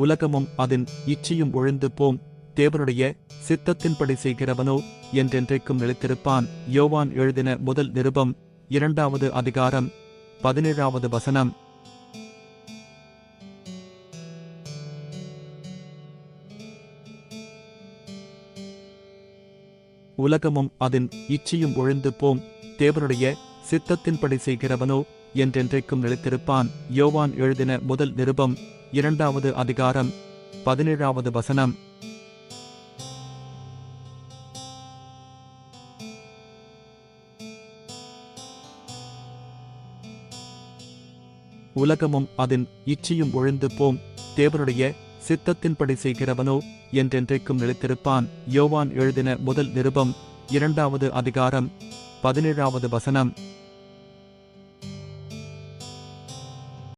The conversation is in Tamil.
உலகமும் அதன் இச்சையும் ஒழிந்து போம், தேவனுடைய சித்தத்தின்படி செய்கிறவனோ என்றென்றைக்கும் நிலைத்திருப்பான். யோவான் எழுதின முதல் நிருபம் 2வது அதிகாரம் 17வது வசனம். உலகமும் அதன் இச்சையும் ஒழிந்து போம், தேவனுடைய சித்தத்தின்படி செய்கிறவனோ என்றென்றைக்கும் நிலைத்திருப்பான். யோவான் எழுதின முதல் நிருபம் 2வது அதிகாரம் 17வது வசனம். உலகமும் அதன் இச்சையும் ஒழிந்து போம், தேவனுடைய சித்தத்தின்படி செய்கிறவனோ என்றென்றைக்கும் நிலைத்திருப்பான். யோவான் எழுதின முதல் நிருபம் 2வது அதிகாரம் 17வது வசனம்.